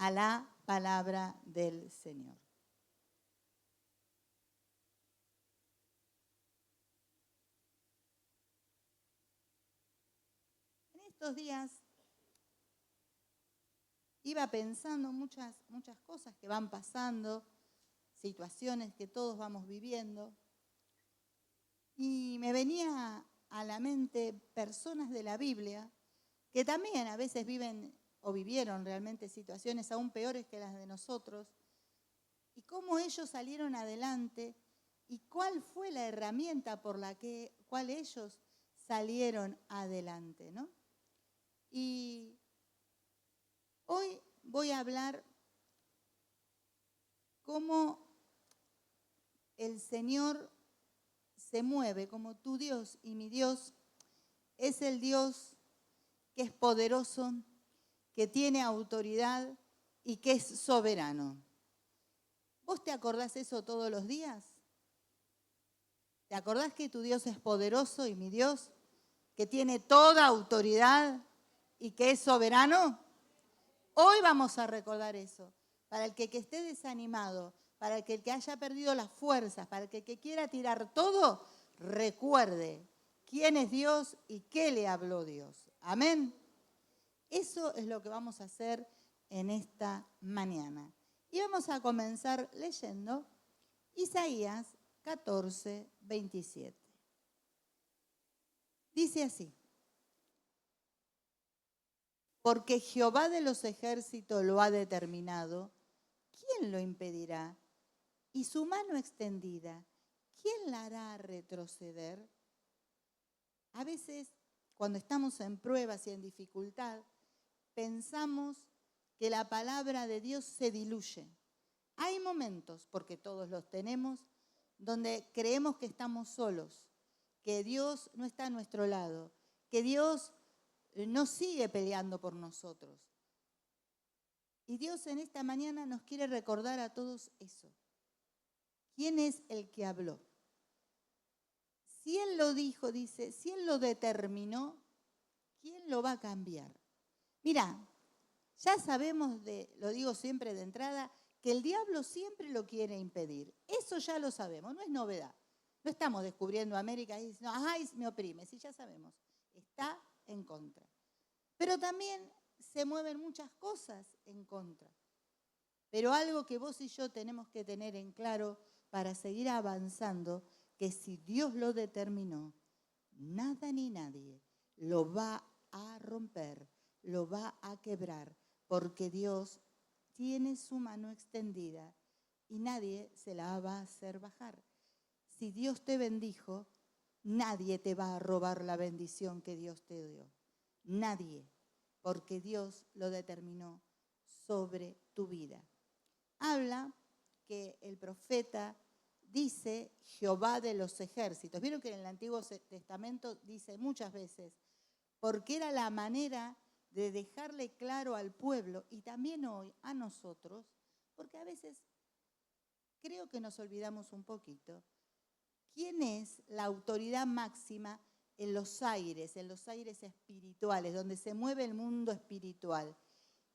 a la palabra del Señor. En estos días iba pensando muchas cosas que van pasando, situaciones que todos vamos viviendo, y me venía a la mente personas de la Biblia que también a veces viven o vivieron realmente situaciones aún peores que las de nosotros, y cómo ellos salieron adelante y cuál fue la herramienta por la cual ellos salieron adelante, ¿no? Y hoy voy a hablar cómo el Señor se mueve, como tu Dios y mi Dios es el Dios que es poderoso, que tiene autoridad y que es soberano. ¿Vos te acordás eso todos los días? ¿Te acordás que tu Dios es poderoso y mi Dios, que tiene toda autoridad y que es soberano? Hoy vamos a recordar eso. Para el que esté desanimado, para el que haya perdido las fuerzas, para el que quiera tirar todo, recuerde quién es Dios y qué le habló Dios. Amén. Eso es lo que vamos a hacer en esta mañana. Y vamos a comenzar leyendo Isaías 14, 27. Dice así: porque Jehová de los ejércitos lo ha determinado, ¿quién lo impedirá? Y su mano extendida, ¿quién la hará retroceder? A veces, cuando estamos en pruebas y en dificultad, pensamos que la palabra de Dios se diluye. Hay momentos, porque todos los tenemos, donde creemos que estamos solos, que Dios no está a nuestro lado, que Dios no sigue peleando por nosotros. Y Dios en esta mañana nos quiere recordar a todos eso. ¿Quién es el que habló? Si Él lo dijo, dice, si Él lo determinó, ¿quién lo va a cambiar? Mira, ya sabemos, lo digo siempre de entrada, que el diablo siempre lo quiere impedir. Eso ya lo sabemos, no es novedad. No estamos descubriendo América y diciendo, ay, me oprime, sí, ya sabemos. Está en contra. Pero también se mueven muchas cosas en contra. Pero algo que vos y yo tenemos que tener en claro para seguir avanzando, que si Dios lo determinó, nada ni nadie lo va a romper, lo va a quebrar, porque Dios tiene su mano extendida y nadie se la va a hacer bajar. Si Dios te bendijo, nadie te va a robar la bendición que Dios te dio. Nadie, porque Dios lo determinó sobre tu vida. Habla que el profeta dice Jehová de los ejércitos. Vieron que en el Antiguo Testamento dice muchas veces, porque era la manera de dejarle claro al pueblo y también hoy a nosotros, porque a veces creo que nos olvidamos un poquito, quién es la autoridad máxima en los aires espirituales, donde se mueve el mundo espiritual.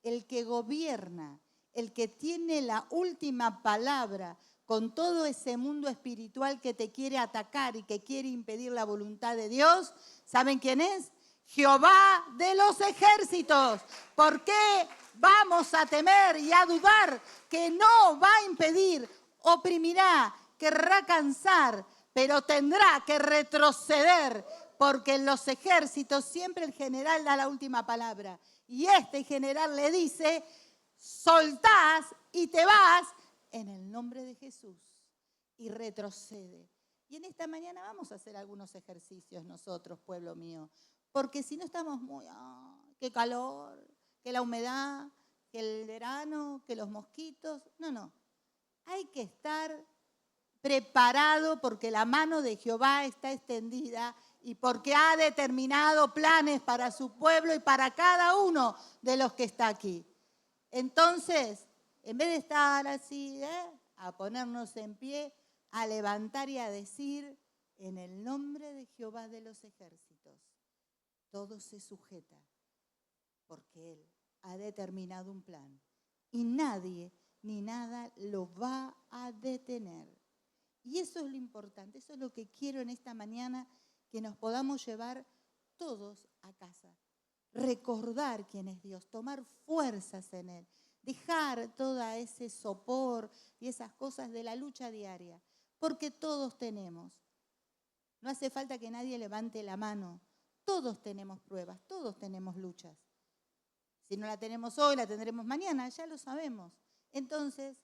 El que gobierna, el que tiene la última palabra con todo ese mundo espiritual que te quiere atacar y que quiere impedir la voluntad de Dios, ¿saben quién es? Jehová de los ejércitos. ¿Por qué vamos a temer y a dudar que no va a impedir, oprimirá, querrá cansar, pero tendrá que retroceder? Porque en los ejércitos siempre el general da la última palabra. Y este general le dice, soltás y te vas en el nombre de Jesús. Y retrocede. Y en esta mañana vamos a hacer algunos ejercicios nosotros, pueblo mío. Porque si no estamos muy, qué calor, que la humedad, que el verano, que los mosquitos. No. Hay que estar preparado porque la mano de Jehová está extendida y porque ha determinado planes para su pueblo y para cada uno de los que está aquí. Entonces, en vez de estar así, a ponernos en pie, a levantar y a decir, en el nombre de Jehová de los ejércitos, todo se sujeta, porque Él ha determinado un plan y nadie ni nada lo va a detener. Y eso es lo importante, eso es lo que quiero en esta mañana, que nos podamos llevar todos a casa. Recordar quién es Dios, tomar fuerzas en Él, dejar todo ese sopor y esas cosas de la lucha diaria, porque todos tenemos. No hace falta que nadie levante la mano. Todos tenemos pruebas, todos tenemos luchas. Si no la tenemos hoy, la tendremos mañana, ya lo sabemos. Entonces,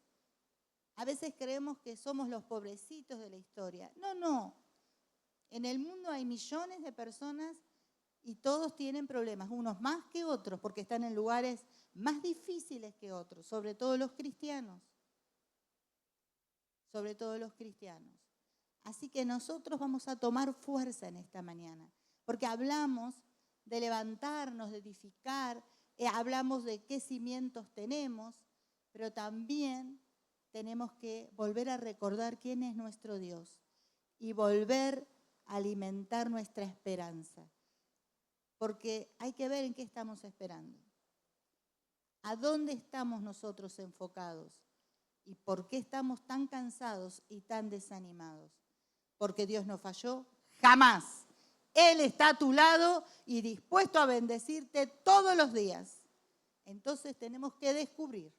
a veces creemos que somos los pobrecitos de la historia. No, no. En el mundo hay millones de personas y todos tienen problemas, unos más que otros, porque están en lugares más difíciles que otros, sobre todo los cristianos. Sobre todo los cristianos. Así que nosotros vamos a tomar fuerza en esta mañana, porque hablamos de levantarnos, de edificar, hablamos de qué cimientos tenemos, pero también tenemos que volver a recordar quién es nuestro Dios y volver a alimentar nuestra esperanza. Porque hay que ver en qué estamos esperando. ¿A dónde estamos nosotros enfocados? ¿Y por qué estamos tan cansados y tan desanimados? Porque Dios no falló jamás. Él está a tu lado y dispuesto a bendecirte todos los días. Entonces tenemos que descubrir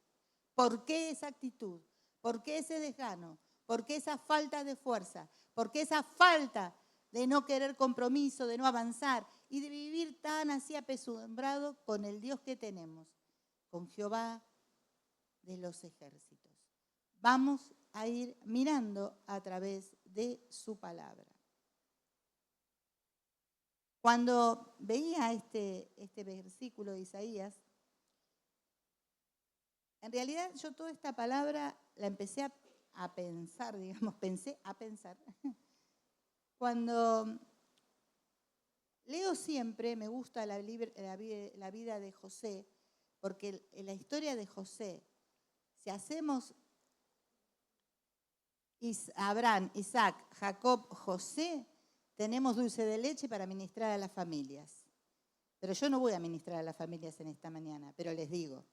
por qué esa actitud, por qué ese desgano, por qué esa falta de fuerza, por qué esa falta de no querer compromiso, de no avanzar y de vivir tan así apesumbrado con el Dios que tenemos, con Jehová de los ejércitos. Vamos a ir mirando a través de su palabra. Cuando veía este versículo de Isaías, en realidad yo toda esta palabra la empecé a pensar, pensé a pensar. Cuando leo siempre, me gusta la vida de José, porque en la historia de José, si hacemos Abraham, Isaac, Jacob, José, tenemos dulce de leche para ministrar a las familias. Pero yo no voy a ministrar a las familias en esta mañana, pero les digo,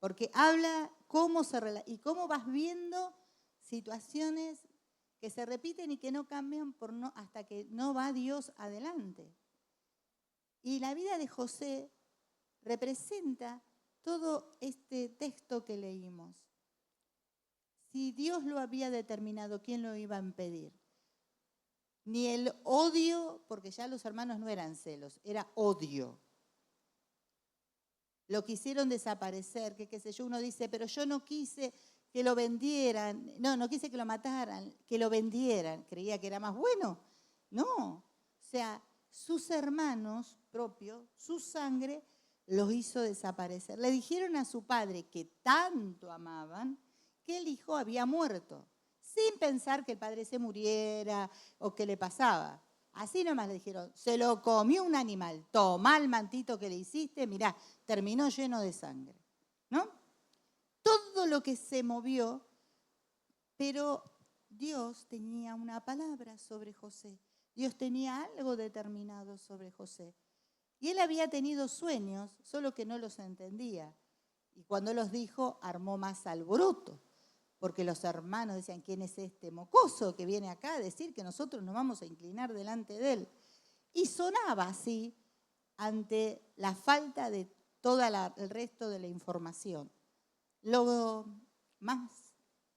porque habla y cómo vas viendo situaciones que se repiten y que no cambian hasta que no va Dios adelante. Y la vida de José representa todo este texto que leímos. Si Dios lo había determinado, ¿quién lo iba a impedir? Ni el odio, porque ya los hermanos no eran celos, era odio. Lo quisieron desaparecer, que qué sé yo, uno dice, pero yo no quise que lo vendieran, no quise que lo mataran, que lo vendieran, creía que era más bueno. No, o sea, sus hermanos propios, su sangre, los hizo desaparecer. Le dijeron a su padre, que tanto amaban, que el hijo había muerto, sin pensar que el padre se muriera o que le pasaba. Así nomás le dijeron, se lo comió un animal, tomá el mantito que le hiciste, mirá, terminó lleno de sangre, ¿no? Todo lo que se movió, pero Dios tenía una palabra sobre José. Dios tenía algo determinado sobre José. Y él había tenido sueños, solo que no los entendía. Y cuando los dijo, armó más alboroto. Porque los hermanos decían, ¿quién es este mocoso que viene acá a decir que nosotros nos vamos a inclinar delante de él? Y sonaba así ante la falta de todo el resto de la información. Lo más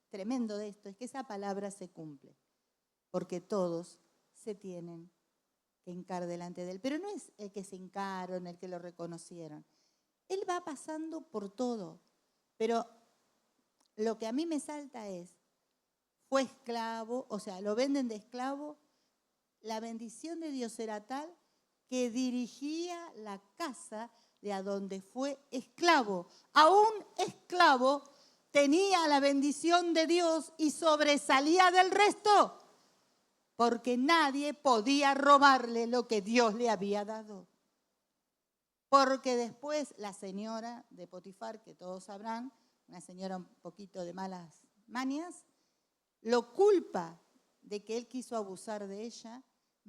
tremendo de esto es que esa palabra se cumple, porque todos se tienen que hincar delante de él. Pero no es el que se hincaron, el que lo reconocieron. Él va pasando por todo, pero lo que a mí me salta es, fue esclavo, o sea, lo venden de esclavo, la bendición de Dios era tal que dirigía la casa de a donde fue esclavo. Aún esclavo tenía la bendición de Dios y sobresalía del resto, porque nadie podía robarle lo que Dios le había dado. Porque después la señora de Potifar, que todos sabrán, una señora un poquito de malas mañas, lo culpa de que él quiso abusar de ella,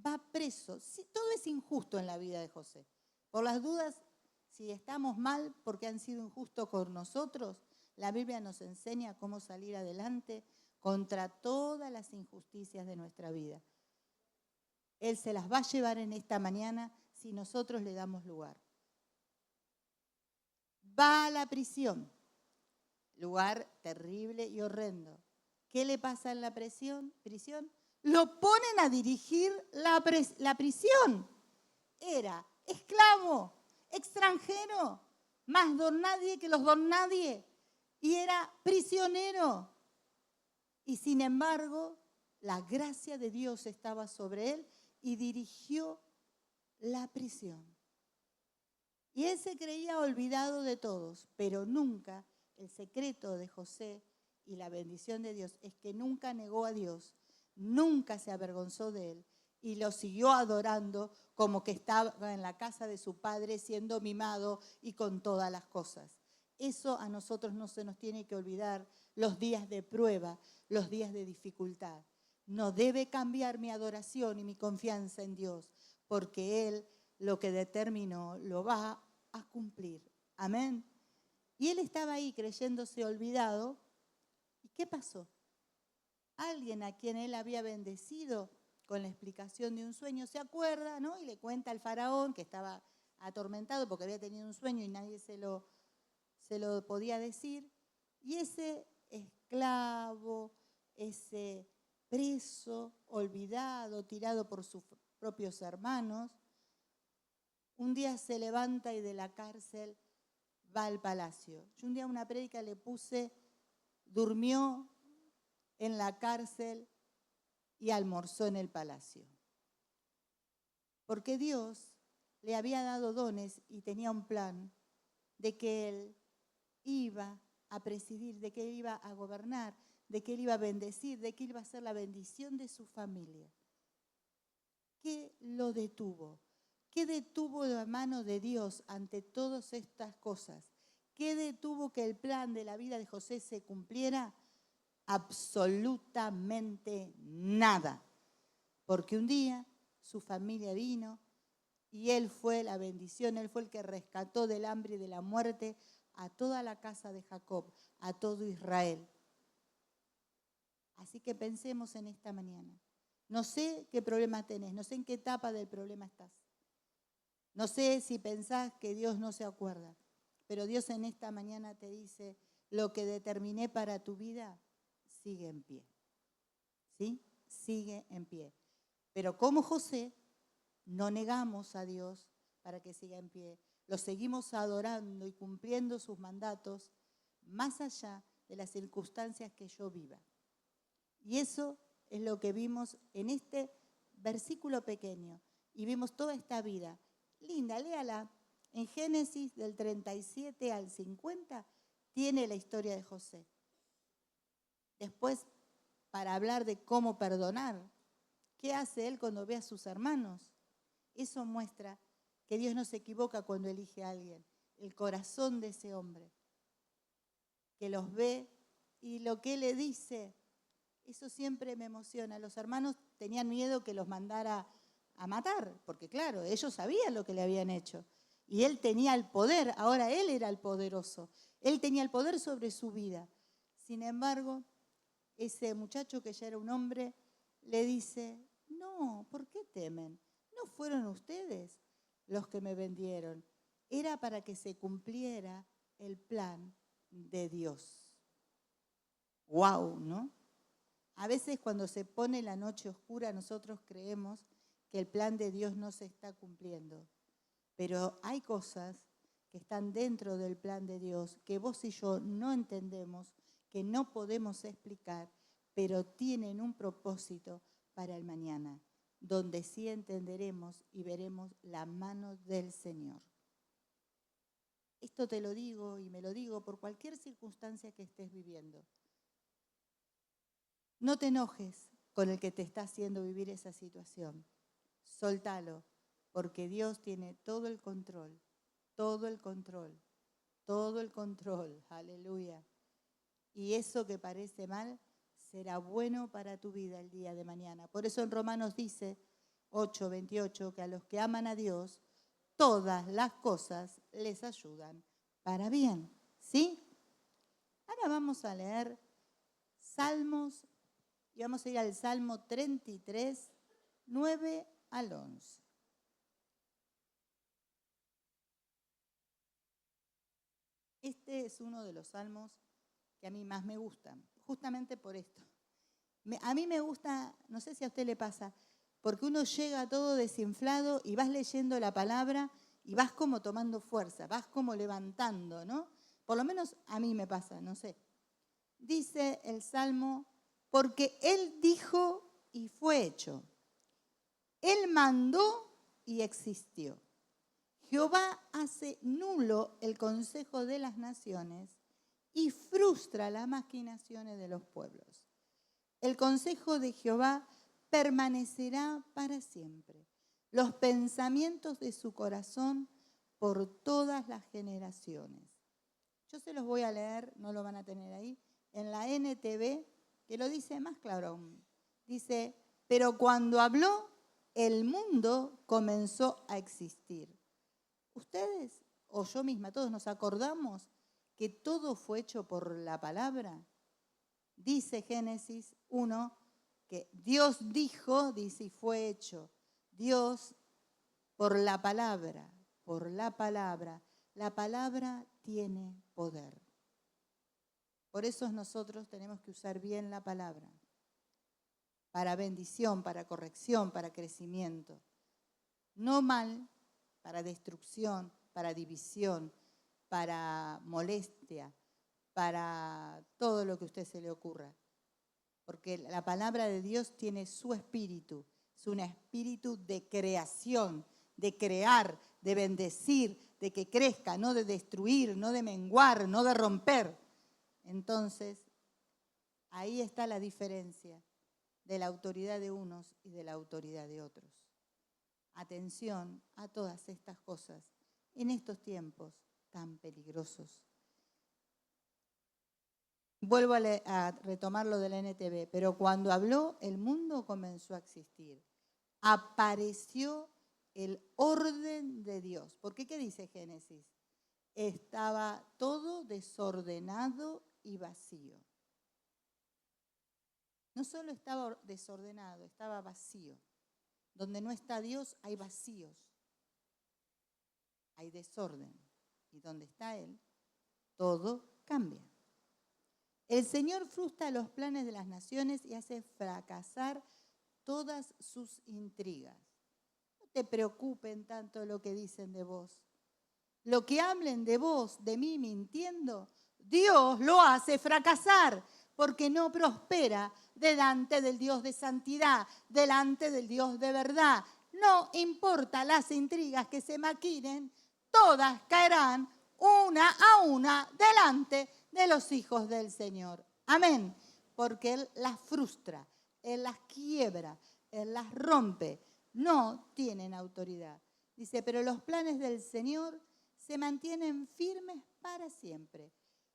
va preso. Sí, todo es injusto en la vida de José. Por las dudas, si estamos mal porque han sido injustos con nosotros, La Biblia nos enseña cómo salir adelante contra todas las injusticias de nuestra vida. Él se las va a llevar en esta mañana si nosotros le damos lugar. Va a la prisión, lugar terrible y horrendo. ¿Qué le pasa en la prisión? Lo ponen a dirigir la prisión. Era esclavo, extranjero, más don nadie que los don nadie. Y era prisionero. Y sin embargo, la gracia de Dios estaba sobre él y dirigió la prisión. Y él se creía olvidado de todos, pero nunca, el secreto de José y la bendición de Dios es que nunca negó a Dios, nunca se avergonzó de él y lo siguió adorando como que estaba en la casa de su padre siendo mimado y con todas las cosas. Eso a nosotros no se nos tiene que olvidar los días de prueba, los días de dificultad. No debe cambiar mi adoración y mi confianza en Dios, porque Él lo que determinó lo va a cumplir. Amén. Y él estaba ahí creyéndose olvidado. ¿Y qué pasó? Alguien a quien él había bendecido con la explicación de un sueño se acuerda, ¿no? Y le cuenta al faraón que estaba atormentado porque había tenido un sueño y nadie se lo podía decir. Y ese esclavo, ese preso, olvidado, tirado por sus propios hermanos, un día se levanta y de la cárcel va al palacio. Yo un día una prédica le puse, durmió en la cárcel y almorzó en el palacio. Porque Dios le había dado dones y tenía un plan de que él iba a presidir, de que él iba a gobernar, de que él iba a bendecir, de que él iba a ser la bendición de su familia. ¿Qué lo detuvo? ¿Qué detuvo la mano de Dios ante todas estas cosas? ¿Qué detuvo que el plan de la vida de José se cumpliera? Absolutamente nada. Porque un día su familia vino y él fue la bendición, él fue el que rescató del hambre y de la muerte a toda la casa de Jacob, a todo Israel. Así que pensemos en esta mañana. No sé qué problema tenés, no sé en qué etapa del problema estás. No sé si pensás que Dios no se acuerda, pero Dios en esta mañana te dice, lo que determiné para tu vida sigue en pie. ¿Sí? Sigue en pie. Pero como José, no negamos a Dios para que siga en pie. Lo seguimos adorando y cumpliendo sus mandatos más allá de las circunstancias que yo viva. Y eso es lo que vimos en este versículo pequeño. Y vimos toda esta vida. Linda, léala. En Génesis del 37 al 50 tiene la historia de José. Después, para hablar de cómo perdonar, ¿qué hace él cuando ve a sus hermanos? Eso muestra que Dios no se equivoca cuando elige a alguien. El corazón de ese hombre, que los ve y lo que él le dice, eso siempre me emociona. Los hermanos tenían miedo que los mandara a matar, porque claro, ellos sabían lo que le habían hecho. Y él tenía el poder, ahora él era el poderoso. Él tenía el poder sobre su vida. Sin embargo, ese muchacho que ya era un hombre, le dice, no, ¿por qué temen? No fueron ustedes los que me vendieron. Era para que se cumpliera el plan de Dios. ¡Wow!, ¿no? A veces cuando se pone la noche oscura nosotros creemos que el plan de Dios no se está cumpliendo. Pero hay cosas que están dentro del plan de Dios que vos y yo no entendemos, que no podemos explicar, pero tienen un propósito para el mañana, donde sí entenderemos y veremos la mano del Señor. Esto te lo digo y me lo digo por cualquier circunstancia que estés viviendo. No te enojes con el que te está haciendo vivir esa situación. Soltalo, porque Dios tiene todo el control, todo el control, todo el control. Aleluya. Y eso que parece mal será bueno para tu vida el día de mañana. Por eso en Romanos dice 8:28 que a los que aman a Dios, todas las cosas les ayudan para bien. ¿Sí? Ahora vamos a leer Salmos y vamos a ir al Salmo 33, 9 al 11. Este es uno de los salmos que a mí más me gustan, justamente por esto. A mí me gusta, no sé si a usted le pasa, porque uno llega todo desinflado y vas leyendo la palabra y vas como tomando fuerza, vas como levantando, ¿no? Por lo menos a mí me pasa, no sé. Dice el Salmo, porque Él dijo y fue hecho. Él mandó y existió. Jehová hace nulo el consejo de las naciones y frustra las maquinaciones de los pueblos. El consejo de Jehová permanecerá para siempre. Los pensamientos de su corazón por todas las generaciones. Yo se los voy a leer, no lo van a tener ahí, en la NTV, que lo dice más claro aún. Dice, pero cuando habló, el mundo comenzó a existir. Ustedes, o yo misma, todos nos acordamos que todo fue hecho por la palabra. Dice Génesis 1 que Dios dijo, dice, y fue hecho. Dios por la palabra, por la palabra. La palabra tiene poder. Por eso nosotros tenemos que usar bien la palabra. Para bendición, para corrección, para crecimiento. No mal, para destrucción, para división, para molestia, para todo lo que a usted se le ocurra. Porque la palabra de Dios tiene su espíritu. Es un espíritu de creación, de crear, de bendecir, de que crezca, no de destruir, no de menguar, no de romper. Entonces, ahí está la diferencia de la autoridad de unos y de la autoridad de otros. Atención a todas estas cosas en estos tiempos tan peligrosos. Vuelvo a retomar lo de la NTV, pero cuando habló, el mundo comenzó a existir. Apareció el orden de Dios. ¿Por qué? ¿Qué dice Génesis? Estaba todo desordenado y vacío. No solo estaba desordenado, estaba vacío. Donde no está Dios hay vacíos, hay desorden. Y donde está Él, todo cambia. El Señor frustra los planes de las naciones y hace fracasar todas sus intrigas. No te preocupen tanto lo que dicen de vos. Lo que hablen de vos, de mí mintiendo, Dios lo hace fracasar porque no prospera delante del Dios de santidad, delante del Dios de verdad. No importa las intrigas que se maquinen, todas caerán una a una delante de los hijos del Señor. Amén. Porque Él las frustra, Él las quiebra, Él las rompe. No tienen autoridad. Dice, pero los planes del Señor se mantienen firmes para siempre.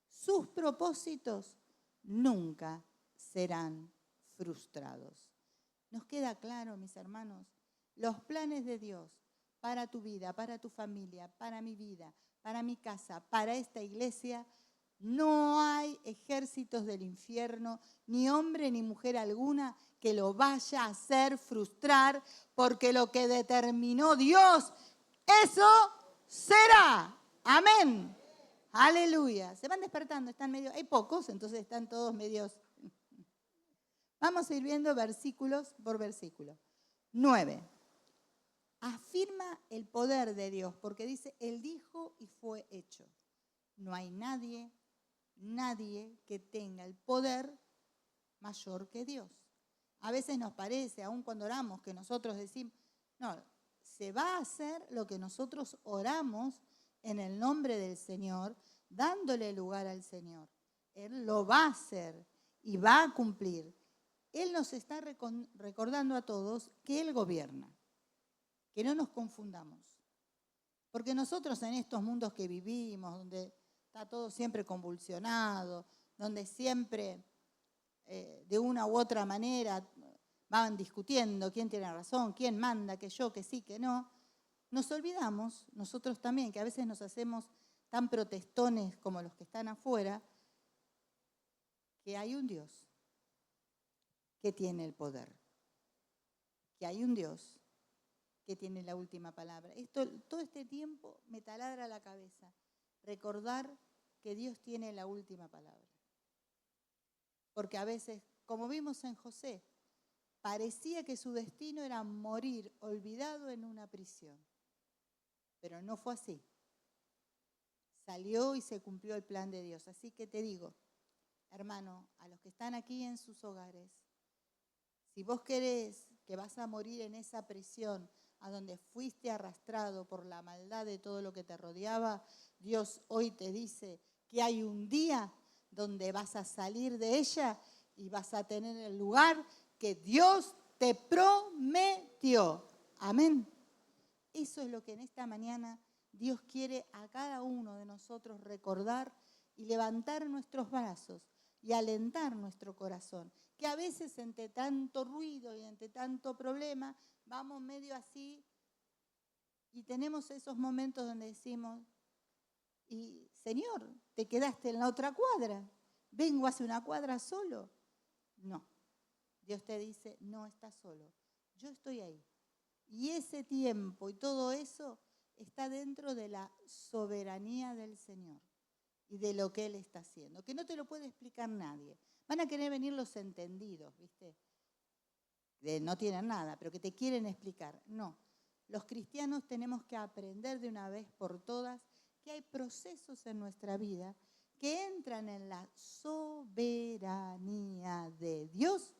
Sus propósitos nunca serán frustrados. ¿Nos queda claro, mis hermanos? Los planes de Dios para tu vida, para tu familia, para mi vida, para mi casa, para esta iglesia, no hay ejércitos del infierno, ni hombre ni mujer alguna que lo vaya a hacer frustrar, porque lo que determinó Dios, eso será. Amén. Aleluya. Se van despertando, están medio, hay pocos, entonces están todos medios. Vamos a ir viendo versículos por versículo. 9. Afirma el poder de Dios, porque dice, Él dijo y fue hecho. No hay nadie que tenga el poder mayor que Dios. A veces nos parece, aun cuando oramos, que nosotros decimos, no, se va a hacer lo que nosotros oramos en el nombre del Señor, dándole lugar al Señor. Él lo va a hacer y va a cumplir. Él nos está recordando a todos que Él gobierna, que no nos confundamos. Porque nosotros en estos mundos que vivimos, donde está todo siempre convulsionado, donde siempre de una u otra manera van discutiendo quién tiene razón, quién manda, que yo, que sí, que no, nos olvidamos, nosotros también, que a veces nos hacemos tan protestones como los que están afuera, que hay un Dios que tiene el poder, que hay un Dios que tiene la última palabra. Todo este tiempo me taladra la cabeza recordar que Dios tiene la última palabra. Porque a veces, como vimos en José, parecía que su destino era morir olvidado en una prisión. Pero no fue así. Salió y se cumplió el plan de Dios. Así que te digo, hermano, a los que están aquí en sus hogares, si vos querés que vas a morir en esa prisión a donde fuiste arrastrado por la maldad de todo lo que te rodeaba, Dios hoy te dice que hay un día donde vas a salir de ella y vas a tener el lugar que Dios te prometió. Amén. Eso es lo que en esta mañana Dios quiere a cada uno de nosotros recordar y levantar nuestros brazos y alentar nuestro corazón. Que a veces entre tanto ruido y entre tanto problema vamos medio así y tenemos esos momentos donde decimos, y Señor, te quedaste en la otra cuadra, vengo hace una cuadra solo. No, Dios te dice, no estás solo, yo estoy ahí. Y ese tiempo y todo eso está dentro de la soberanía del Señor y de lo que Él está haciendo, que no te lo puede explicar nadie. Van a querer venir los entendidos, ¿viste? No tienen nada, pero que te quieren explicar. No, los cristianos tenemos que aprender de una vez por todas que hay procesos en nuestra vida que entran en la soberanía de Dios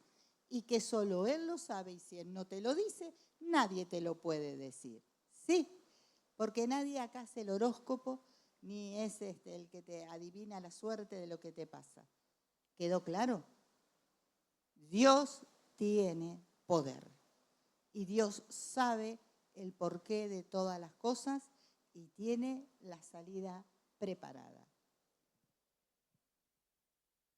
y que solo Él lo sabe, y si Él no te lo dice, nadie te lo puede decir. Sí, porque nadie acá hace el horóscopo, ni es el que te adivina la suerte de lo que te pasa. ¿Quedó claro? Dios tiene poder y Dios sabe el porqué de todas las cosas y tiene la salida preparada.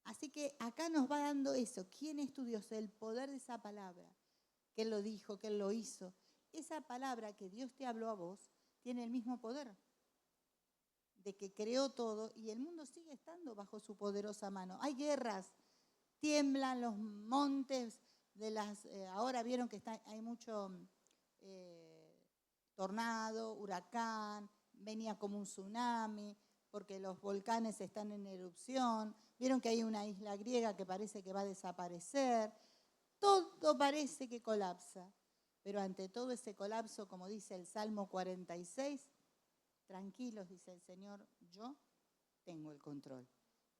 Así que acá nos va dando eso. ¿Quién es tu Dios? El poder de esa palabra. Que Él lo dijo, que Él lo hizo. Esa palabra que Dios te habló a vos tiene el mismo poder de que creó todo y el mundo sigue estando bajo su poderosa mano. Hay guerras, tiemblan los montes de las... ahora vieron que hay mucho tornado, huracán, venía como un tsunami, porque los volcanes están en erupción. Vieron que hay una isla griega que parece que va a desaparecer. Todo parece que colapsa. Pero ante todo ese colapso, como dice el Salmo 46, tranquilos, dice el Señor, yo tengo el control.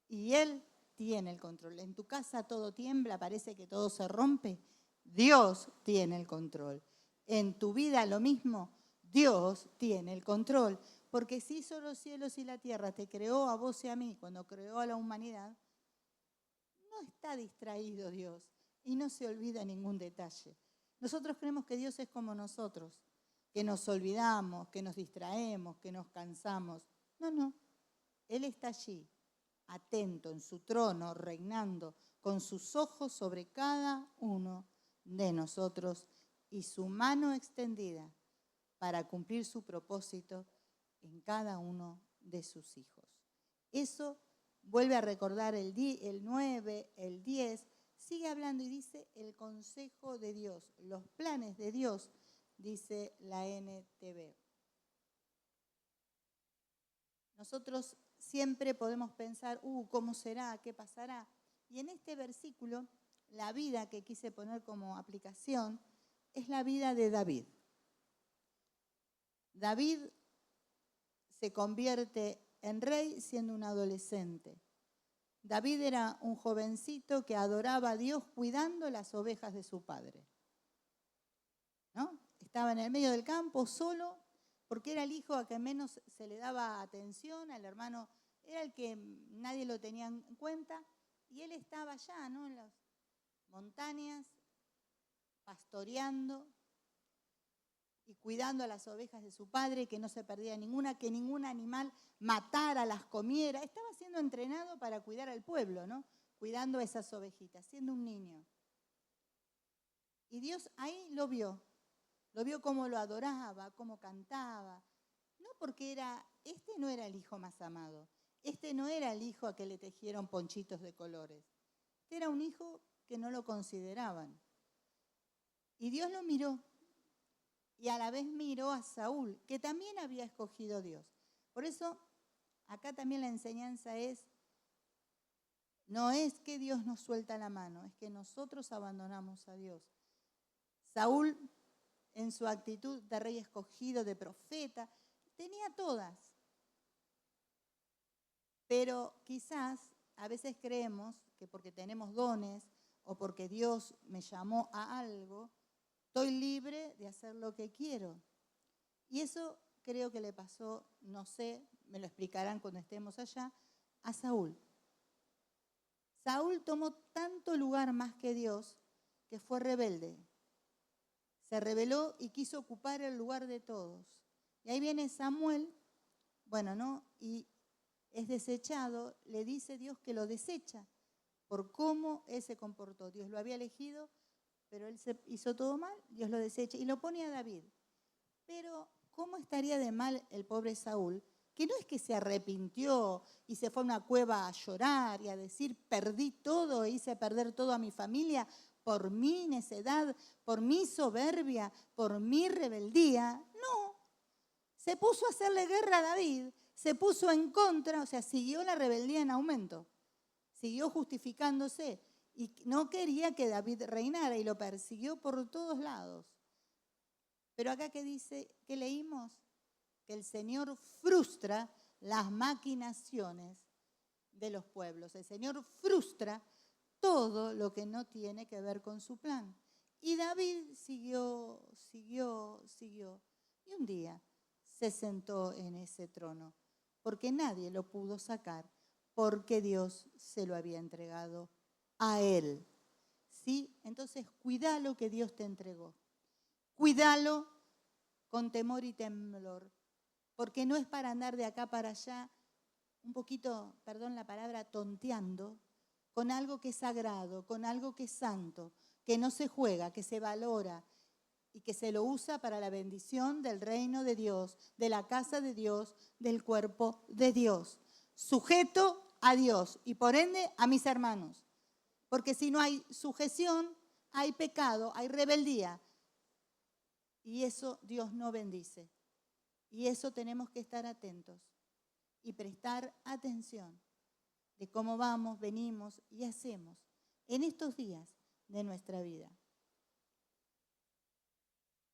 Y Él tiene el control. En tu casa todo tiembla, parece que todo se rompe. Dios tiene el control. En tu vida lo mismo, Dios tiene el control. Porque si hizo los cielos y la tierra, te creó a vos y a mí, cuando creó a la humanidad, no está distraído Dios y no se olvida ningún detalle. Nosotros creemos que Dios es como nosotros, que nos olvidamos, que nos distraemos, que nos cansamos. No, no. Él está allí, atento en su trono, reinando, con sus ojos sobre cada uno de nosotros y su mano extendida para cumplir su propósito en cada uno de sus hijos. Eso vuelve a recordar el 9, el 10, sigue hablando y dice el consejo de Dios, los planes de Dios, dice la NTV. Nosotros siempre podemos pensar, ¿cómo será? ¿Qué pasará? Y en este versículo, la vida que quise poner como aplicación es la vida de David. David se convierte en rey siendo un adolescente. David era un jovencito que adoraba a Dios cuidando las ovejas de su padre. ¿No? Estaba en el medio del campo solo, porque era el hijo a que menos se le daba atención, al hermano era el que nadie lo tenía en cuenta, y él estaba allá, ¿no? En las montañas, pastoreando y cuidando a las ovejas de su padre, que no se perdía ninguna, que ningún animal matara, las comiera. Estaba siendo entrenado para cuidar al pueblo, ¿no? Cuidando a esas ovejitas, siendo un niño. Y Dios ahí lo vio cómo lo adoraba, cómo cantaba. No porque este no era el hijo más amado, este no era el hijo a que le tejieron ponchitos de colores. Este era un hijo que no lo consideraban. Y Dios lo miró y a la vez miró a Saúl, que también había escogido Dios. Por eso, acá también la enseñanza es, no es que Dios nos suelta la mano, es que nosotros abandonamos a Dios. Saúl, en su actitud de rey escogido, de profeta, tenía todas. Pero quizás a veces creemos que porque tenemos dones o porque Dios me llamó a algo, estoy libre de hacer lo que quiero. Y eso creo que le pasó, no sé, me lo explicarán cuando estemos allá, a Saúl. Saúl tomó tanto lugar más que Dios que fue rebelde. Se rebeló y quiso ocupar el lugar de todos. Y ahí viene Samuel, y es desechado, le dice Dios que lo desecha por cómo él se comportó. Dios lo había elegido, pero él se hizo todo mal, Dios lo desecha y lo pone a David. Pero ¿cómo estaría de mal el pobre Saúl? Que no es que se arrepintió y se fue a una cueva a llorar y a decir, perdí todo, hice perder todo a mi familia por mi necedad, por mi soberbia, por mi rebeldía. No, se puso a hacerle guerra a David, se puso en contra, o sea, siguió la rebeldía en aumento, siguió justificándose y no quería que David reinara y lo persiguió por todos lados. Pero acá que dice, ¿qué leímos? Que el Señor frustra las maquinaciones de los pueblos. El Señor frustra todo lo que no tiene que ver con su plan. Y David siguió. Y un día se sentó en ese trono, porque nadie lo pudo sacar, porque Dios se lo había entregado a él. ¿Sí? Entonces, cuida lo que Dios te entregó. Cuídalo con temor y temblor, porque no es para andar de acá para allá, un poquito, perdón la palabra, tonteando, con algo que es sagrado, con algo que es santo, que no se juega, que se valora y que se lo usa para la bendición del reino de Dios, de la casa de Dios, del cuerpo de Dios, sujeto a Dios y por ende a mis hermanos, porque si no hay sujeción, hay pecado, hay rebeldía. Y eso Dios no bendice. Y eso tenemos que estar atentos y prestar atención de cómo vamos, venimos y hacemos en estos días de nuestra vida.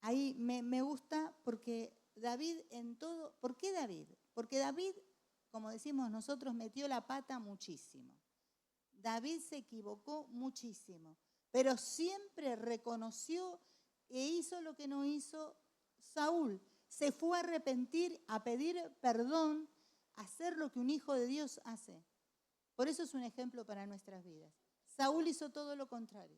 Ahí me gusta porque David en todo, ¿por qué David? Porque David, como decimos nosotros, metió la pata muchísimo. David se equivocó muchísimo, pero siempre reconoció e hizo lo que no hizo Saúl. Se fue a arrepentir, a pedir perdón, a hacer lo que un hijo de Dios hace. Por eso es un ejemplo para nuestras vidas. Saúl hizo todo lo contrario.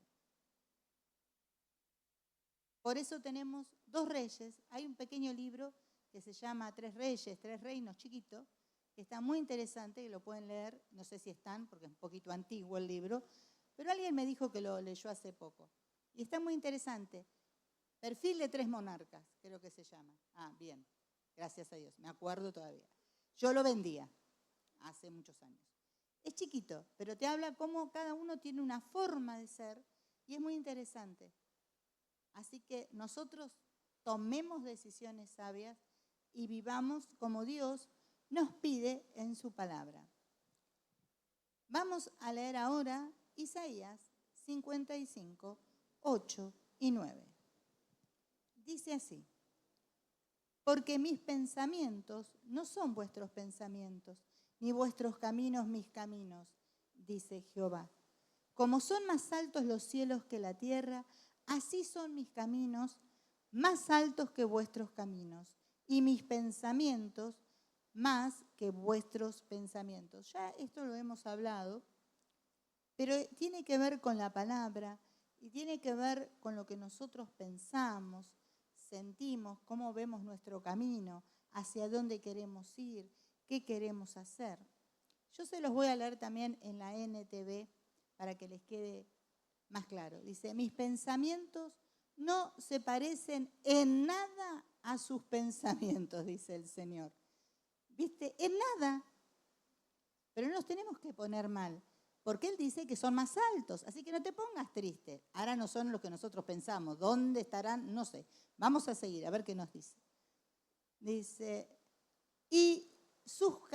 Por eso tenemos 2 reyes. Hay un pequeño libro que se llama 3 reyes, 3 reinos, chiquito, que está muy interesante, que lo pueden leer. No sé si están, porque es un poquito antiguo el libro, pero alguien me dijo que lo leyó hace poco. Y está muy interesante. Perfil de 3 monarcas, creo que se llama. Ah, bien, gracias a Dios, me acuerdo todavía. Yo lo vendía hace muchos años. Es chiquito, pero te habla cómo cada uno tiene una forma de ser y es muy interesante. Así que nosotros tomemos decisiones sabias y vivamos como Dios nos pide en su palabra. Vamos a leer ahora Isaías 55, 8 y 9. Dice así: porque mis pensamientos no son vuestros pensamientos, ni vuestros caminos mis caminos, dice Jehová. Como son más altos los cielos que la tierra, así son mis caminos más altos que vuestros caminos, y mis pensamientos más que vuestros pensamientos. Ya esto lo hemos hablado, pero tiene que ver con la palabra y tiene que ver con lo que nosotros pensamos, sentimos, cómo vemos nuestro camino, hacia dónde queremos ir, qué queremos hacer. Yo se los voy a leer también en la NTV para que les quede más claro. Dice, mis pensamientos no se parecen en nada a sus pensamientos, dice el Señor. ¿Viste? En nada. Pero no nos tenemos que poner mal. porque Él dice que son más altos, así que no te pongas triste. Ahora no son los que nosotros pensamos, ¿dónde estarán? No sé. Vamos a seguir, a ver qué nos dice. Dice, y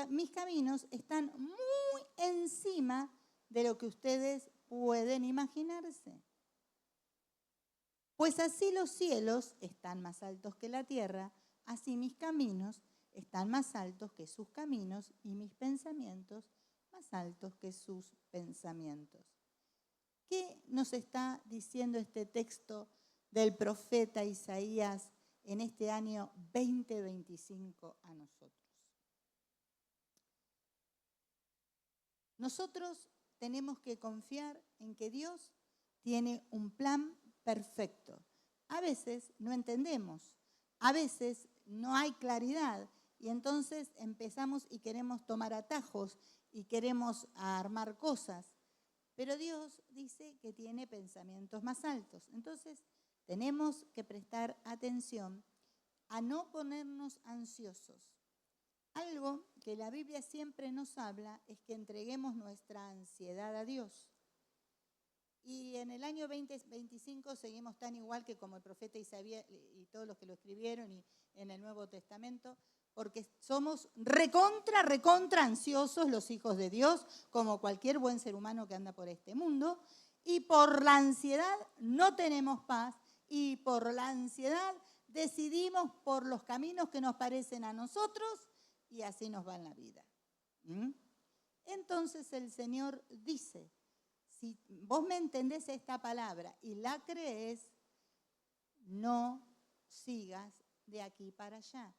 mis caminos están muy encima de lo que ustedes pueden imaginarse. Pues así los cielos están más altos que la tierra, así mis caminos están más altos que sus caminos y mis pensamientos más altos que sus pensamientos. ¿Qué nos está diciendo este texto del profeta Isaías en este año 2025 a nosotros? Nosotros tenemos que confiar en que Dios tiene un plan perfecto. A veces no entendemos, a veces no hay claridad y entonces empezamos y queremos tomar atajos y queremos armar cosas. Pero Dios dice que tiene pensamientos más altos. Entonces tenemos que prestar atención a no ponernos ansiosos. Algo que la Biblia siempre nos habla es que entreguemos nuestra ansiedad a Dios. Y en el año 2025 seguimos tan igual que como el profeta Isaías y todos los que lo escribieron y en el Nuevo Testamento, porque somos recontra ansiosos los hijos de Dios, como cualquier buen ser humano que anda por este mundo, y por la ansiedad no tenemos paz, y por la ansiedad decidimos por los caminos que nos parecen a nosotros, y así nos va en la vida. Entonces el Señor dice, si vos me entendés esta palabra y la crees, no sigas de aquí para allá.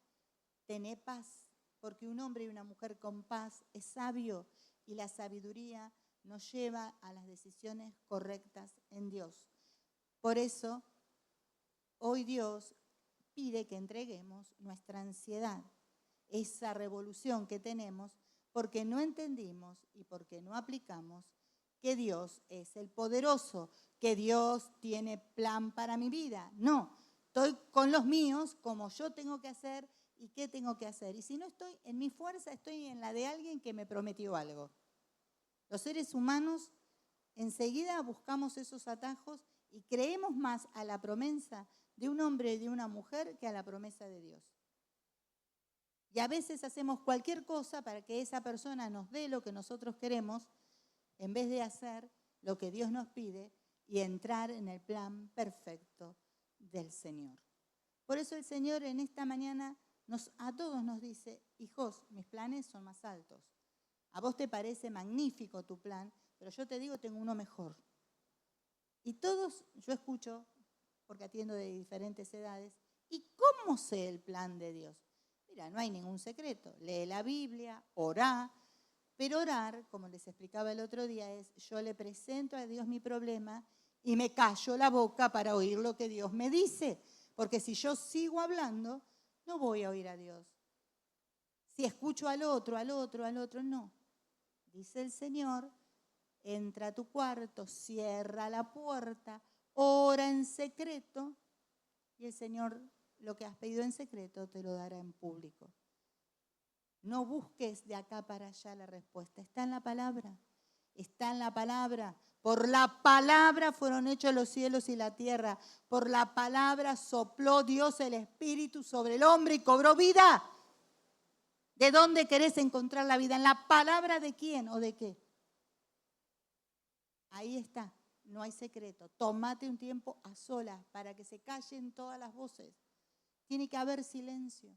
Tené paz, porque un hombre y una mujer con paz es sabio y la sabiduría nos lleva a las decisiones correctas en Dios. Por eso, hoy Dios pide que entreguemos nuestra ansiedad, esa revolución que tenemos, porque no entendimos y porque no aplicamos que Dios es el poderoso, que Dios tiene plan para mi vida. No, estoy con los míos, como yo tengo que hacer y qué tengo que hacer. Y si no estoy en mi fuerza, estoy en la de alguien que me prometió algo. Los seres humanos enseguida buscamos esos atajos y creemos más a la promesa de un hombre y de una mujer que a la promesa de Dios. Y a veces hacemos cualquier cosa para que esa persona nos dé lo que nosotros queremos, en vez de hacer lo que Dios nos pide y entrar en el plan perfecto del Señor. Por eso el Señor en esta mañana a todos nos dice, hijos, mis planes son más altos. A vos te parece magnífico tu plan, pero yo te digo, tengo uno mejor. Y todos, yo escucho, porque atiendo de diferentes edades, ¿y cómo sé el plan de Dios? Mira, no hay ningún secreto. Lee la Biblia, orá. Pero orar, como les explicaba el otro día, es yo le presento a Dios mi problema y me callo la boca para oír lo que Dios me dice. Porque si yo sigo hablando, no voy a oír a Dios. Si escucho al otro, no. Dice el Señor, entra a tu cuarto, cierra la puerta, ora en secreto y el Señor lo que has pedido en secreto te lo dará en público. No busques de acá para allá la respuesta. Está en la palabra. Está en la palabra. Por la palabra fueron hechos los cielos y la tierra. Por la palabra sopló Dios el Espíritu sobre el hombre y cobró vida. ¿De dónde querés encontrar la vida? ¿En la palabra de quién o de qué? Ahí está. No hay secreto. Tómate un tiempo a solas para que se callen todas las voces. Tiene que haber silencio.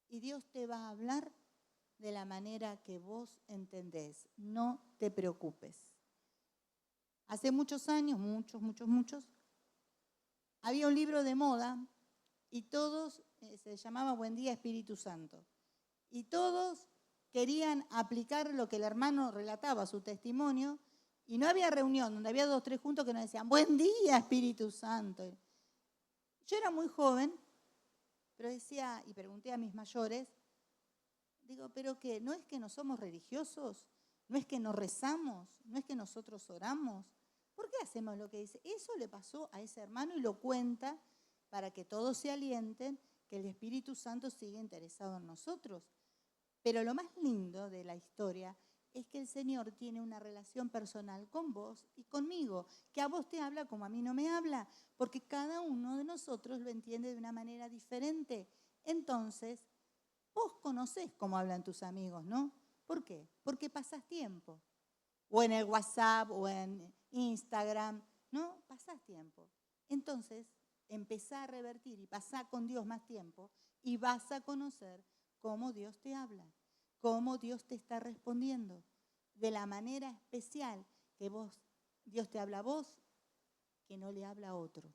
Y Dios te va a hablar de la manera que vos entendés. No te preocupes. Hace muchos años, muchos, había un libro de moda y todos, se llamaba Buen Día Espíritu Santo. Y todos querían aplicar lo que el hermano relataba, su testimonio, y no había reunión donde había 2 o 3 juntos que nos decían, Buen Día Espíritu Santo. Yo era muy joven, pero decía, y pregunté a mis mayores, digo, ¿pero qué? ¿No es que no somos religiosos? ¿No es que no rezamos? ¿No es que nosotros oramos? ¿Por qué hacemos lo que dice? Eso le pasó a ese hermano y lo cuenta para que todos se alienten que el Espíritu Santo sigue interesado en nosotros. Pero lo más lindo de la historia es que el Señor tiene una relación personal con vos y conmigo, que a vos te habla como a mí no me habla, porque cada uno de nosotros lo entiende de una manera diferente. Entonces, vos conocés cómo hablan tus amigos, ¿no? ¿Por qué? Porque pasás tiempo. O en el WhatsApp o en Instagram, ¿no? Pasás tiempo. Entonces, empezá a revertir y pasá con Dios más tiempo y vas a conocer cómo Dios te habla, cómo Dios te está respondiendo, de la manera especial que Dios te habla a vos, que no le habla a otro.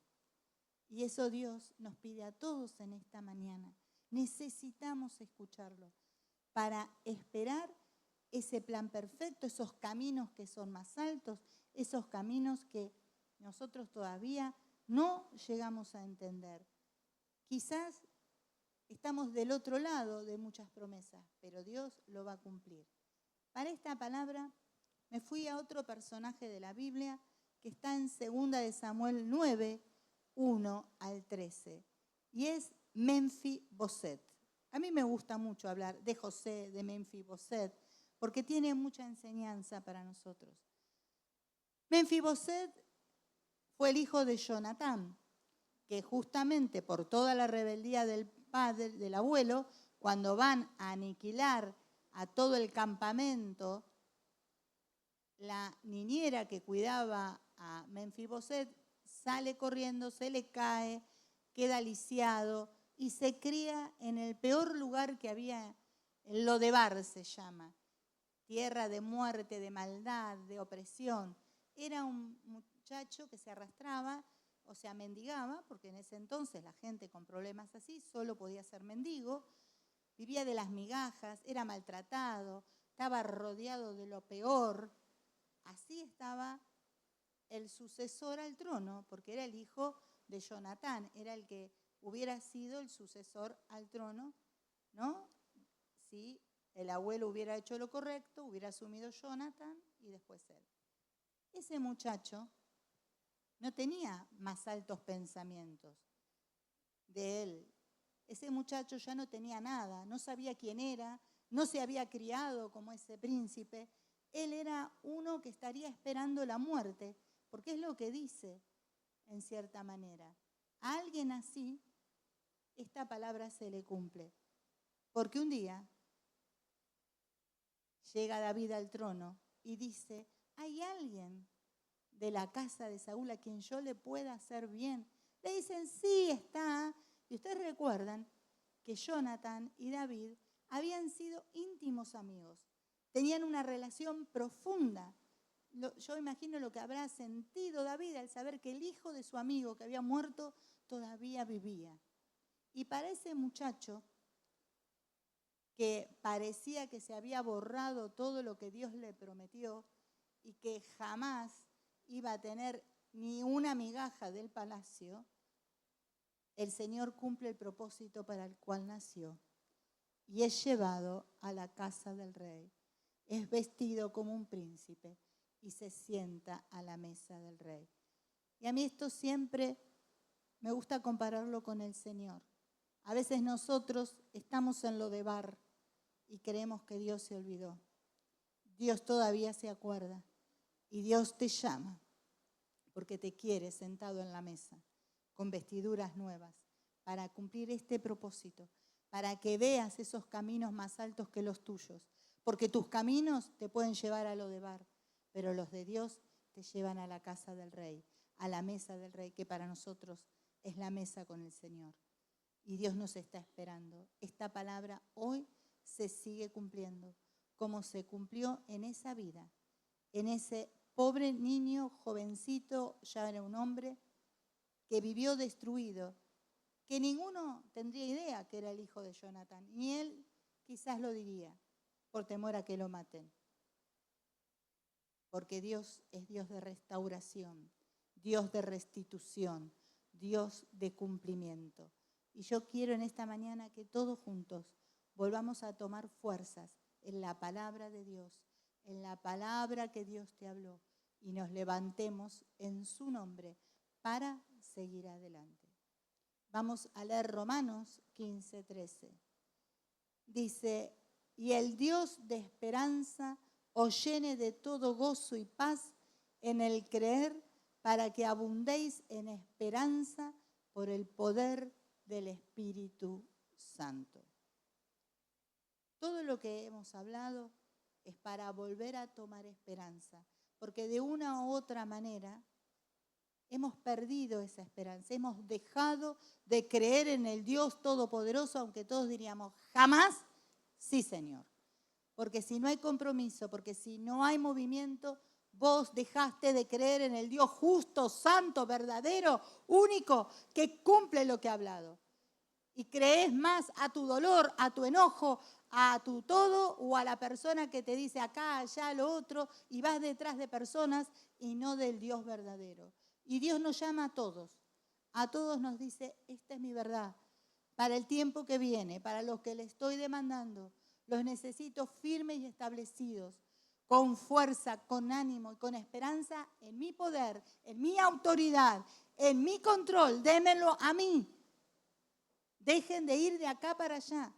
Y eso Dios nos pide a todos en esta mañana. Necesitamos escucharlo para esperar ese plan perfecto, esos caminos que son más altos, esos caminos que nosotros todavía no llegamos a entender. Quizás estamos del otro lado de muchas promesas, pero Dios lo va a cumplir. Para esta palabra me fui a otro personaje de la Biblia que está en 2 de Samuel 9, 1 al 13, y es Menfi-Boset. A mí me gusta mucho hablar de José, de Menfi-Boset, porque tiene mucha enseñanza para nosotros. Menfi-Boset fue el hijo de Jonatán, que justamente por toda la rebeldía del padre, del abuelo, cuando van a aniquilar a todo el campamento, la niñera que cuidaba a Menfi-Boset sale corriendo, se le cae, queda lisiado y se cría en el peor lugar que había, en Lodebar se llama, tierra de muerte, de maldad, de opresión. Era un muchacho que se arrastraba, o sea, mendigaba, porque en ese entonces la gente con problemas así solo podía ser mendigo, vivía de las migajas, era maltratado, estaba rodeado de lo peor. Así estaba el sucesor al trono, porque era el hijo de Jonatán, era el que hubiera sido el sucesor al trono, ¿no? Si el abuelo hubiera hecho lo correcto, hubiera asumido Jonatán y después él. Ese muchacho no tenía más altos pensamientos de él. Ese muchacho ya no tenía nada, no sabía quién era, no se había criado como ese príncipe. Él era uno que estaría esperando la muerte, porque es lo que dice, en cierta manera. A alguien así, esta palabra se le cumple. Porque un día llega David al trono y dice, ¿hay alguien de la casa de Saúl a quien yo le pueda hacer bien? Le dicen, sí, está. Y ustedes recuerdan que Jonatán y David habían sido íntimos amigos. Tenían una relación profunda. Yo imagino lo que habrá sentido David al saber que el hijo de su amigo que había muerto todavía vivía. Y para ese muchacho, que parecía que se había borrado todo lo que Dios le prometió y que jamás iba a tener ni una migaja del palacio, el Señor cumple el propósito para el cual nació y es llevado a la casa del rey. Es vestido como un príncipe y se sienta a la mesa del rey. Y a mí esto siempre me gusta compararlo con el Señor. A veces nosotros estamos en Lodebar y creemos que Dios se olvidó. Dios todavía se acuerda y Dios te llama porque te quiere sentado en la mesa con vestiduras nuevas para cumplir este propósito, para que veas esos caminos más altos que los tuyos, porque tus caminos te pueden llevar a Lodebar, pero los de Dios te llevan a la casa del rey, a la mesa del rey, que para nosotros es la mesa con el Señor. Y Dios nos está esperando. Esta palabra hoy se sigue cumpliendo, como se cumplió en esa vida, en ese pobre niño, jovencito, ya era un hombre, que vivió destruido, que ninguno tendría idea que era el hijo de Jonatán, ni él quizás lo diría, por temor a que lo maten. Porque Dios es Dios de restauración, Dios de restitución, Dios de cumplimiento. Y yo quiero en esta mañana que todos juntos volvamos a tomar fuerzas en la palabra de Dios, en la palabra que Dios te habló, y nos levantemos en su nombre para seguir adelante. Vamos a leer Romanos 15:13. Dice, y el Dios de esperanza os llene de todo gozo y paz en el creer, para que abundéis en esperanza por el poder del Espíritu Santo. Todo lo que hemos hablado es para volver a tomar esperanza, porque de una u otra manera hemos perdido esa esperanza, hemos dejado de creer en el Dios Todopoderoso, aunque todos diríamos jamás, sí Señor. Porque si no hay compromiso, porque si no hay movimiento, vos dejaste de creer en el Dios justo, santo, verdadero, único, que cumple lo que ha hablado. Y crees más a tu dolor, a tu enojo, a tu todo, o a la persona que te dice acá, allá, lo otro, y vas detrás de personas y no del Dios verdadero. Y Dios nos llama a todos nos dice, esta es mi verdad, para el tiempo que viene, para los que le estoy demandando, los necesito firmes y establecidos, con fuerza, con ánimo y con esperanza en mi poder, en mi autoridad, en mi control, démenlo a mí. Dejen de ir de acá para allá,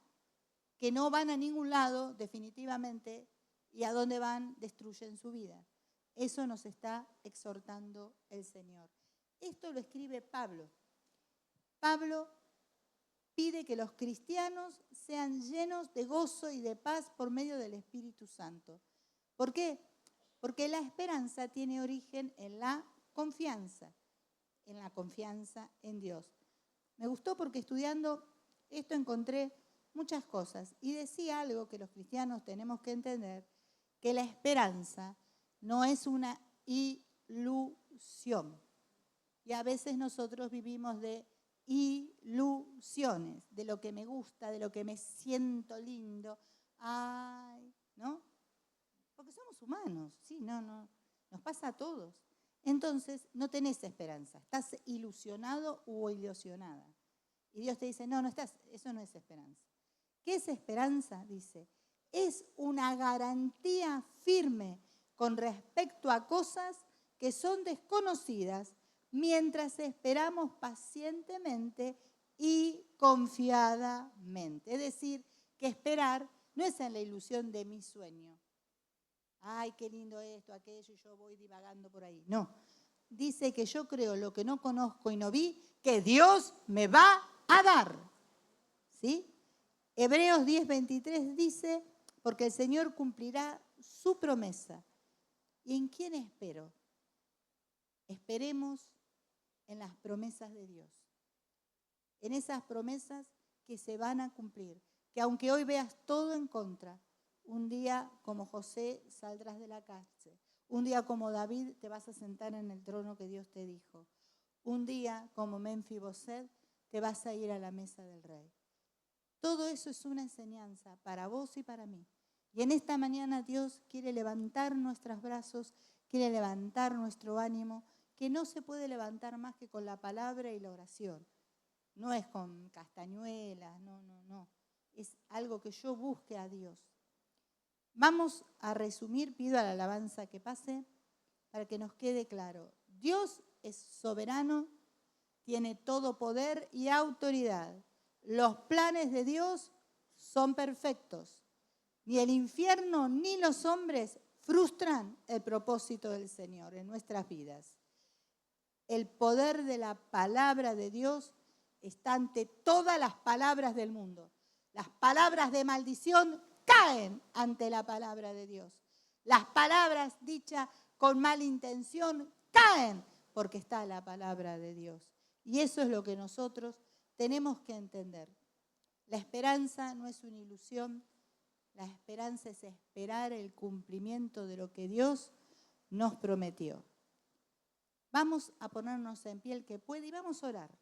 que no van a ningún lado definitivamente, y a dónde van destruyen su vida. Eso nos está exhortando el Señor. Esto lo escribe Pablo. Pablo pide que los cristianos sean llenos de gozo y de paz por medio del Espíritu Santo. ¿Por qué? Porque la esperanza tiene origen en la confianza en Dios. Me gustó porque estudiando esto encontré muchas cosas y decía algo que los cristianos tenemos que entender, que la esperanza no es una ilusión. Y a veces nosotros vivimos de ilusiones, de lo que me gusta, de lo que me siento lindo. Ay, ¿no? Porque somos humanos, sí, no, nos pasa a todos. Entonces, no tenés esperanza, estás ilusionado o ilusionada. Y Dios te dice, no estás, eso no es esperanza. ¿Qué es esperanza? Dice, es una garantía firme con respecto a cosas que son desconocidas mientras esperamos pacientemente y confiadamente. Es decir, que esperar no es en la ilusión de mi sueño. Ay, qué lindo esto, aquello, y yo voy divagando por ahí. No, dice que yo creo lo que no conozco y no vi, que Dios me va a dar. ¿Sí? Hebreos 10:23 dice, porque el Señor cumplirá su promesa. ¿Y en quién espero? Esperemos en las promesas de Dios. En esas promesas que se van a cumplir. Que aunque hoy veas todo en contra, un día como José saldrás de la cárcel. Un día como David te vas a sentar en el trono que Dios te dijo. Un día como Menfiboset te vas a ir a la mesa del rey. Todo eso es una enseñanza para vos y para mí. Y en esta mañana Dios quiere levantar nuestros brazos, quiere levantar nuestro ánimo, que no se puede levantar más que con la palabra y la oración. No es con castañuelas, no. Es algo que yo busque a Dios. Vamos a resumir, pido a la alabanza que pase para que nos quede claro. Dios es soberano, tiene todo poder y autoridad. Los planes de Dios son perfectos. Ni el infierno ni los hombres frustran el propósito del Señor en nuestras vidas. El poder de la palabra de Dios está ante todas las palabras del mundo. Las palabras de maldición caen ante la palabra de Dios. Las palabras dichas con mala intención caen porque está la palabra de Dios. Y eso es lo que nosotros tenemos que entender. La esperanza no es una ilusión, la esperanza es esperar el cumplimiento de lo que Dios nos prometió. Vamos a ponernos en pie el que puede y vamos a orar.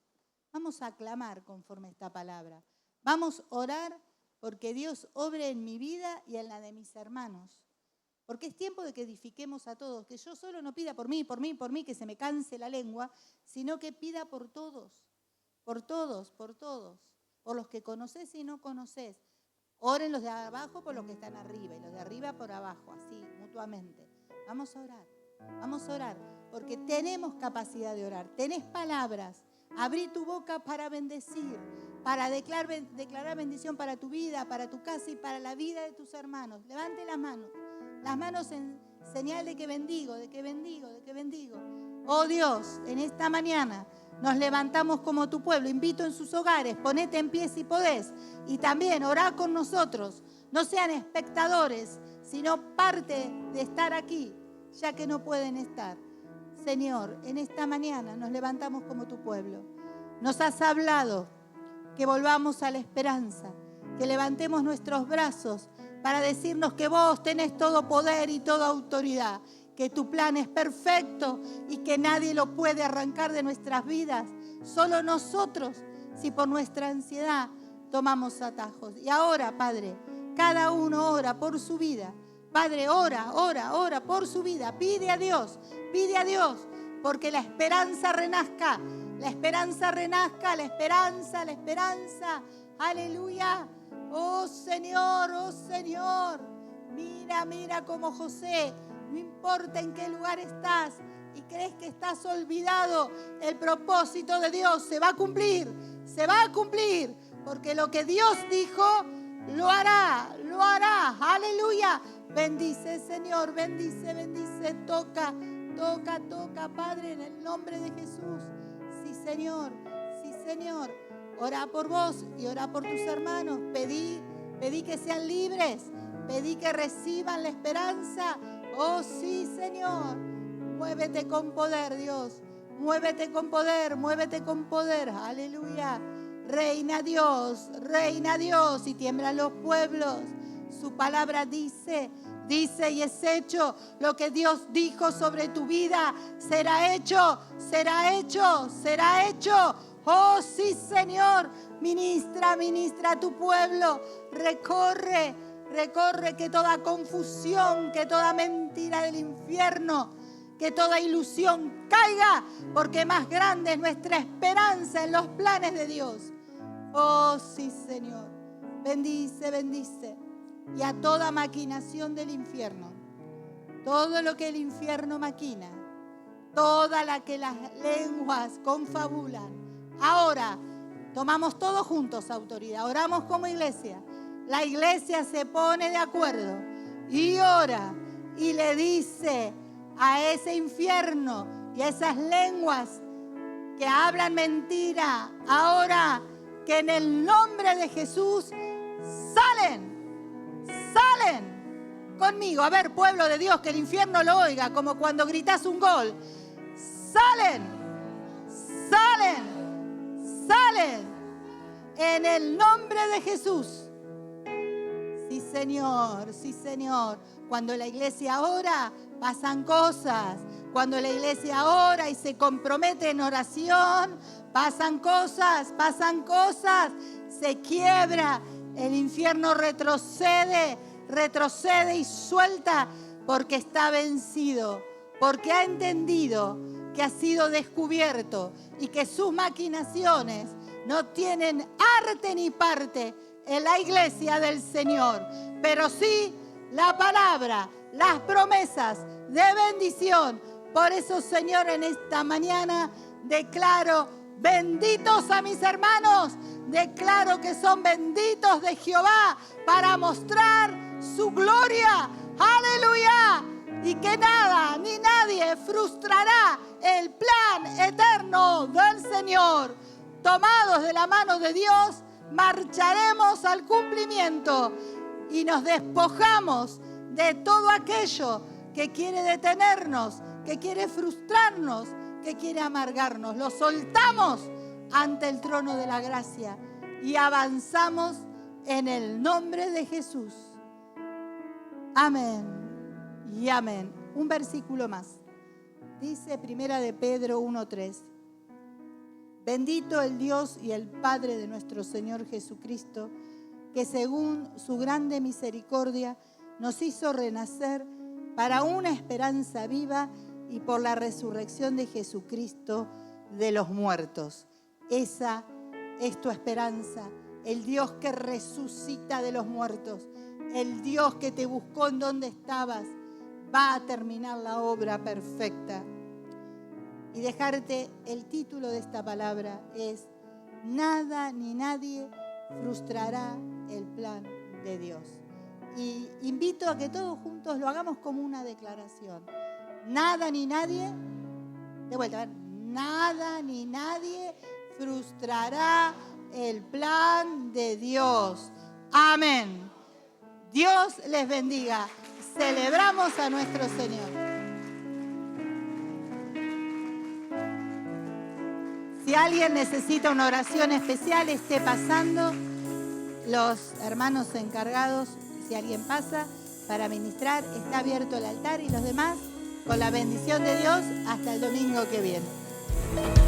Vamos a clamar conforme a esta palabra. Vamos a orar porque Dios obre en mi vida y en la de mis hermanos. Porque es tiempo de que edifiquemos a todos, que yo solo no pida por mí, que se me canse la lengua, sino que pida por todos, por todos, por los que conocés y no conocés. Oren los de abajo por los que están arriba y los de arriba por abajo, así, mutuamente. Vamos a orar, porque tenemos capacidad de orar, tenés palabras. Abrí tu boca para bendecir, para declarar bendición para tu vida, para tu casa y para la vida de tus hermanos. Levante las las manos en señal de que bendigo, de que bendigo, de que bendigo. Oh Dios, en esta mañana nos levantamos como tu pueblo. Invito en sus hogares, ponete en pie si podés. Y también orá con nosotros. No sean espectadores, sino parte de estar aquí, ya que no pueden estar. Señor, en esta mañana nos levantamos como tu pueblo. Nos has hablado que volvamos a la esperanza, que levantemos nuestros brazos para decirnos que vos tenés todo poder y toda autoridad, que tu plan es perfecto y que nadie lo puede arrancar de nuestras vidas. Solo nosotros, si por nuestra ansiedad tomamos atajos. Y ahora, Padre, cada uno ora por su vida. Padre, ora por su vida. Pide a Dios, porque la esperanza renazca. La esperanza renazca, la esperanza. Aleluya. Oh Señor. Mira como José. No importa en qué lugar estás y crees que estás olvidado, el propósito de Dios se va a cumplir, porque lo que Dios dijo, lo hará. Aleluya. Bendice, Señor, bendice, toca, Padre, en el nombre de Jesús. Sí, Señor. Ora por vos y ora por tus hermanos. Pedí que sean libres, pedí que reciban la esperanza. Oh, sí, Señor. Muévete con poder, Dios. Muévete con poder. Aleluya. Reina Dios. Y tiemblan los pueblos. Su palabra dice y es hecho. Lo que Dios dijo sobre tu vida será hecho. Oh, sí, Señor. Ministra a tu pueblo. Recorre que toda confusión, que toda mentira del infierno, que toda ilusión caiga, porque más grande es nuestra esperanza en los planes de Dios. Oh, sí, Señor. Bendice. Y a toda maquinación del infierno, todo lo que el infierno maquina, toda la que las lenguas confabulan. Ahora, tomamos todos juntos autoridad, oramos como iglesia. La iglesia se pone de acuerdo y ora y le dice a ese infierno y a esas lenguas que hablan mentira, ahora que en el nombre de Jesús salen conmigo. A ver, pueblo de Dios, que el infierno lo oiga, como cuando gritas un gol. Salen en el nombre de Jesús. Sí, Señor. Cuando la iglesia ora, pasan cosas. Cuando la iglesia ora y se compromete en oración, pasan cosas. Se quiebra. El infierno retrocede y suelta, porque está vencido, porque ha entendido que ha sido descubierto y que sus maquinaciones no tienen arte ni parte en la iglesia del Señor, pero sí la palabra, las promesas de bendición. Por eso, Señor, en esta mañana declaro benditos a mis hermanos, declaro que son benditos de Jehová para mostrar su gloria. Aleluya. Y que nada ni nadie frustrará el plan eterno del Señor. Tomados de la mano de Dios, marcharemos al cumplimiento y nos despojamos de todo aquello que quiere detenernos, que quiere frustrarnos, que quiere amargarnos. Lo soltamos ante el trono de la gracia y avanzamos en el nombre de Jesús. Amén y amén. Un versículo más. Dice 1 de Pedro 1:3. Bendito el Dios y el Padre de nuestro Señor Jesucristo, que según su grande misericordia nos hizo renacer para una esperanza viva y por la resurrección de Jesucristo de los muertos. Esa es tu esperanza, el Dios que resucita de los muertos, el Dios que te buscó en donde estabas, va a terminar la obra perfecta. Y dejarte el título de esta palabra es: nada ni nadie frustrará el plan de Dios. Y invito a que todos juntos lo hagamos como una declaración. Nada ni nadie, de vuelta, a ver, nada ni nadie frustrará el plan de Dios. Amén. Dios les bendiga. Celebramos a nuestro Señor. Si alguien necesita una oración especial, esté pasando. Los hermanos encargados, si alguien pasa para ministrar, está abierto el altar y los demás, con la bendición de Dios, hasta el domingo que viene.